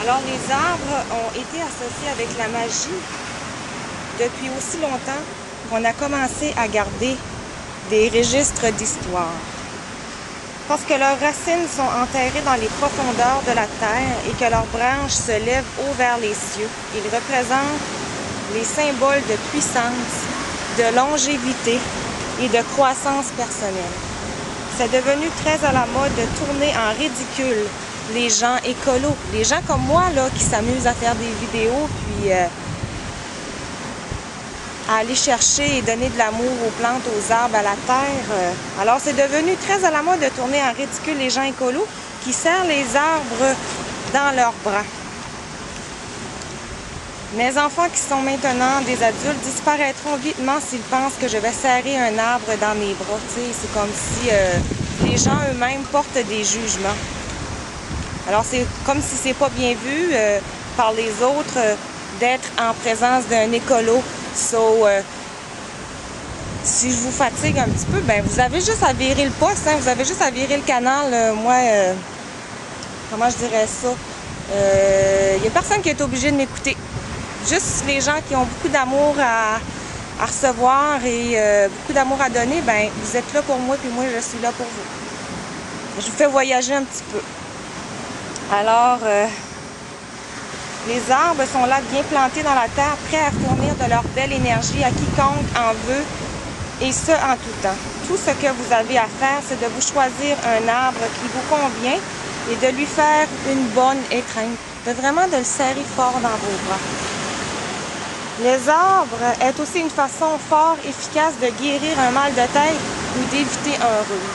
Alors, les arbres ont été associés avec la magie depuis aussi longtemps qu'on a commencé à garder des registres d'histoire. Parce que leurs racines sont enterrées dans les profondeurs de la terre et que leurs branches se lèvent haut vers les cieux. Ils représentent les symboles de puissance, de longévité et de croissance personnelle. C'est devenu très à la mode de tourner en ridicule les gens écolos, les gens comme moi là, qui s'amusent à faire des vidéos puis à aller chercher et donner de l'amour aux plantes, aux arbres, à la terre. Alors c'est devenu très à la mode de tourner en ridicule les gens écolos qui serrent les arbres dans leurs bras. Mes enfants qui sont maintenant des adultes disparaîtront vitement s'ils pensent que je vais serrer un arbre dans mes bras. C'est comme si les gens eux-mêmes portent des jugements. Alors c'est comme si c'est pas bien vu par les autres d'être en présence d'un écolo. Si je vous fatigue un petit peu, ben vous avez juste à virer le poste, hein, vous avez juste à virer le canal. Comment je dirais ça? Il n'y a personne qui est obligé de m'écouter. Juste les gens qui ont beaucoup d'amour à recevoir et beaucoup d'amour à donner, ben vous êtes là pour moi, puis moi je suis là pour vous. Je vous fais voyager un petit peu. Alors, les arbres sont là bien plantés dans la terre, prêts à fournir de leur belle énergie à quiconque en veut, et ce en tout temps. Tout ce que vous avez à faire, c'est de vous choisir un arbre qui vous convient et de lui faire une bonne étreinte, vraiment de le serrer fort dans vos bras. Les arbres est aussi une façon fort efficace de guérir un mal de tête ou d'éviter un rhume.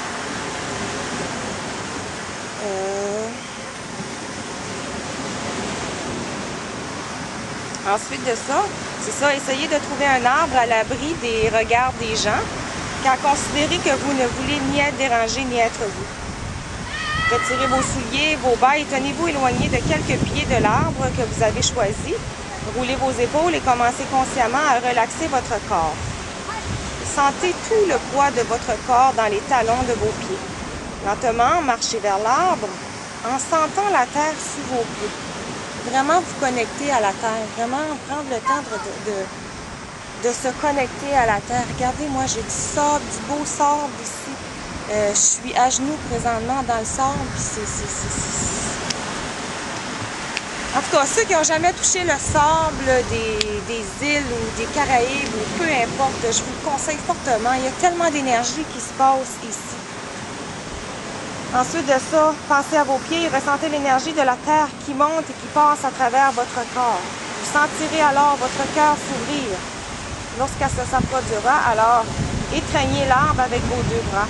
Ensuite de ça, c'est ça, essayez de trouver un arbre à l'abri des regards des gens, car considérez que vous ne voulez ni être dérangé ni être vous. Retirez vos souliers, vos bas et tenez-vous éloigné de quelques pieds de l'arbre que vous avez choisi. Roulez vos épaules et commencez consciemment à relaxer votre corps. Sentez tout le poids de votre corps dans les talons de vos pieds. Lentement, marchez vers l'arbre en sentant la terre sous vos pieds. Vraiment vous connecter à la terre, vraiment prendre le temps de se connecter à la terre. Regardez, moi j'ai du sable, du beau sable ici. Je suis à genoux présentement dans le sable. En tout cas, ceux qui n'ont jamais touché le sable des îles ou des Caraïbes, ou peu importe, je vous le conseille fortement. Il y a tellement d'énergie qui se passe ici. Ensuite de ça, pensez à vos pieds et ressentez l'énergie de la terre qui monte et qui passe à travers votre corps. Vous sentirez alors votre cœur s'ouvrir. Lorsqu'elle se produira, alors étreignez l'arbre avec vos deux bras.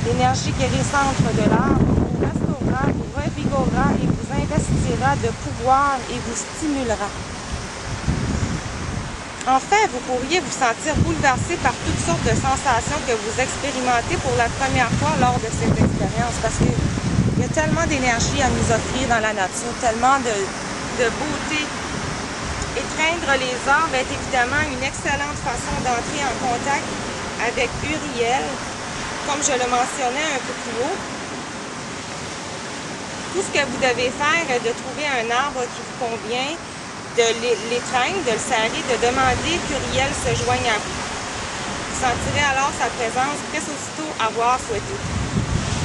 L'énergie guérissante de l'arbre vous restaurera, vous revigorera et vous investira de pouvoir et vous stimulera. En fait, vous pourriez vous sentir bouleversé par toutes sortes de sensations que vous expérimentez pour la première fois lors de cette expérience, parce qu'il y a tellement d'énergie à nous offrir dans la nature, tellement de beauté. Étreindre les arbres est évidemment une excellente façon d'entrer en contact avec Uriel, comme je le mentionnais un peu plus haut. Tout ce que vous devez faire est de trouver un arbre qui vous convient, de l'étreindre, de le serrer, de demander qu'Uriel se joigne à vous. Vous sentirez alors sa présence très aussitôt avoir souhaité.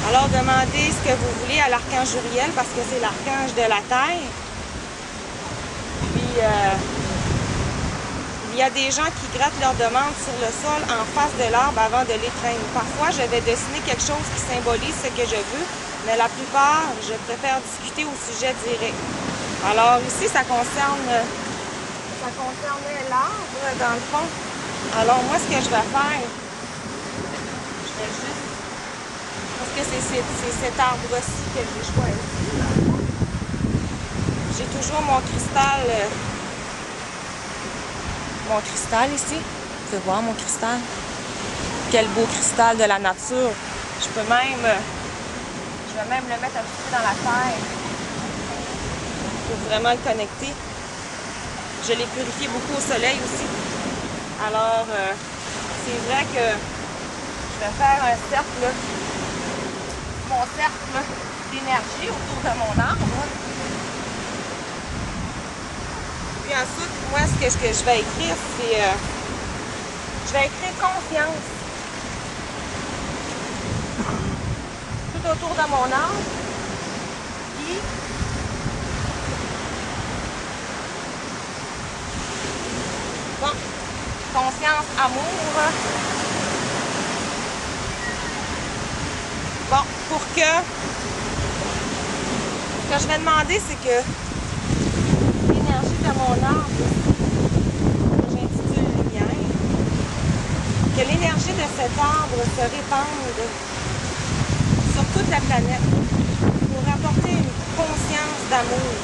Alors demandez ce que vous voulez à l'archange Uriel, parce que c'est l'archange de la terre. Puis il y a des gens qui grattent leurs demandes sur le sol en face de l'arbre avant de l'étreindre. Parfois, je vais dessiner quelque chose qui symbolise ce que je veux, mais la plupart, je préfère discuter au sujet direct. Alors ici, ça concernait l'arbre dans le fond. Alors moi, ce que je vais faire, je vais juste... Parce que c'est cet arbre-ci que j'ai choisi. J'ai toujours mon cristal ici. Vous pouvez voir mon cristal. Quel beau cristal de la nature. Je vais même le mettre un petit peu dans la terre pour vraiment le connecter. Je l'ai purifié beaucoup au soleil aussi. Alors, c'est vrai que je vais faire un cercle, mon cercle d'énergie autour de mon arbre. ensuite, moi, ce que je vais écrire, c'est... je vais écrire confiance. Tout autour de mon arbre. Puis... bon, confiance, amour. Bon, pour que... ce que je vais demander, c'est que l'énergie de mon arbre, que j'intitule lumière, que l'énergie de cet arbre se répande sur toute la planète pour apporter une conscience d'amour,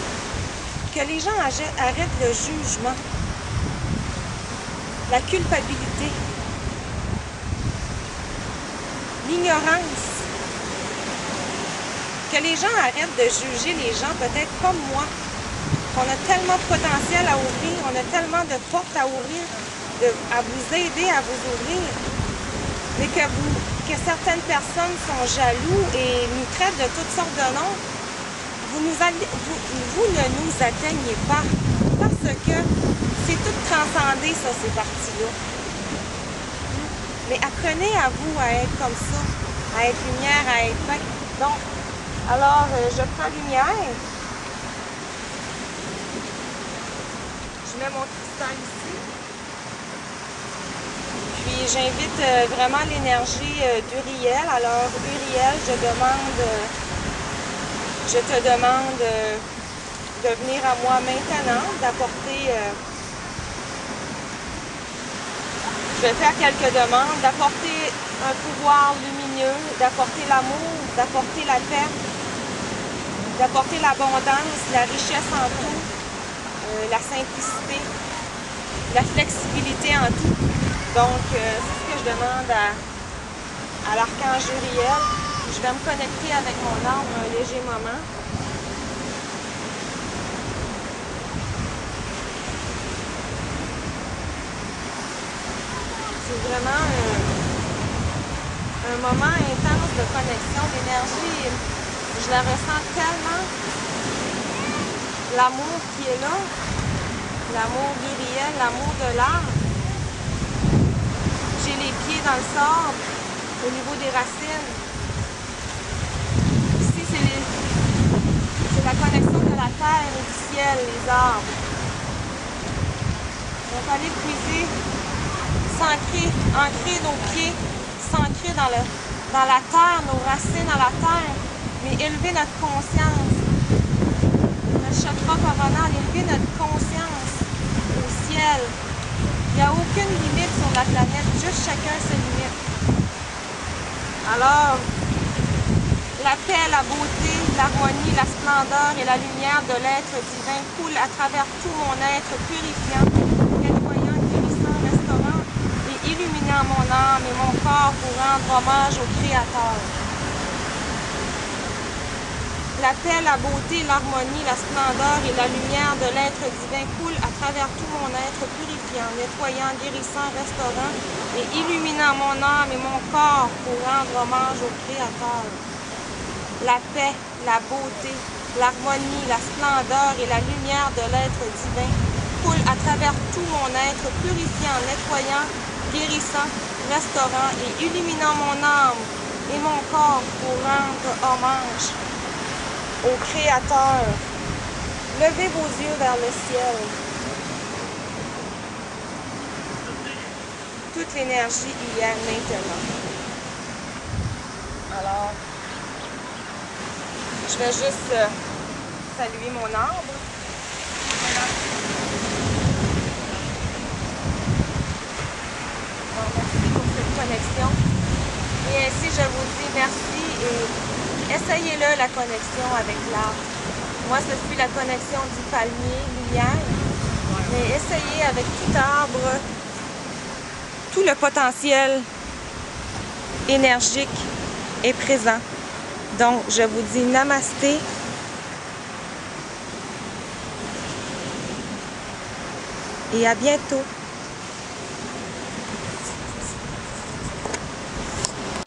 que les gens arrêtent le jugement, la culpabilité, l'ignorance, que les gens arrêtent de juger les gens, peut-être comme moi, qu'on a tellement de potentiel à ouvrir, on a tellement de portes à ouvrir, à vous aider à vous ouvrir, mais que certaines personnes sont jaloux et nous traitent de toutes sortes de noms. Vous ne nous atteignez pas, parce que c'est tout transcendé, ça, ces parties-là. Mais apprenez à vous à être comme ça, à être lumière, à être paix. Donc, alors, je prends lumière. Je mets mon cristal ici. Puis, j'invite vraiment l'énergie d'Uriel. Alors, Uriel, je te demande de venir à moi maintenant, d'apporter... je vais faire quelques demandes, d'apporter un pouvoir lumineux, d'apporter l'amour, d'apporter la paix, d'apporter l'abondance, la richesse en tout, la simplicité, la flexibilité en tout. Donc, c'est ce que je demande à l'archange Uriel. Je vais me connecter avec mon arbre un léger moment. C'est vraiment un moment intense de connexion. L'énergie, je la ressens tellement. L'amour qui est là, l'amour d'Uriel, l'amour de l'arbre. J'ai les pieds dans le sable, au niveau des racines. Ici, c'est la connexion de la terre et du ciel, les arbres. Donc, aller puiser, ancrer nos pieds, s'ancrer dans la terre, nos racines dans la terre, mais élever notre conscience. Notre chakra coronal, élever notre conscience au ciel. Il n'y a aucune limite sur la planète, juste chacun ses limites. Alors, la paix, la beauté, l'harmonie, la splendeur et la lumière de l'être divin coulent à travers tout mon être purifiant, nettoyant, guérissant, restaurant et illuminant mon âme et mon corps pour rendre hommage au Créateur. La paix, la beauté, l'harmonie, la splendeur et la lumière de l'être divin coulent à travers tout mon être purifiant, nettoyant, guérissant, restaurant et illuminant mon âme et mon corps pour rendre hommage au Créateur. La paix, la beauté, l'harmonie, la splendeur et la lumière de l'être divin coulent à travers tout mon être purifiant, nettoyant, guérissant, restaurant et illuminant mon âme et mon corps pour rendre hommage au Créateur. Levez vos yeux vers le ciel. Toute l'énergie y est maintenant. Alors, je vais juste saluer mon arbre. Alors, merci pour cette connexion. Et ainsi, je vous dis merci et essayez-le, la connexion avec l'arbre. Moi, ce fut la connexion du palmier, lumière. Mais essayez avec tout arbre, tout le potentiel énergique est présent. Donc, je vous dis namasté. Et à bientôt.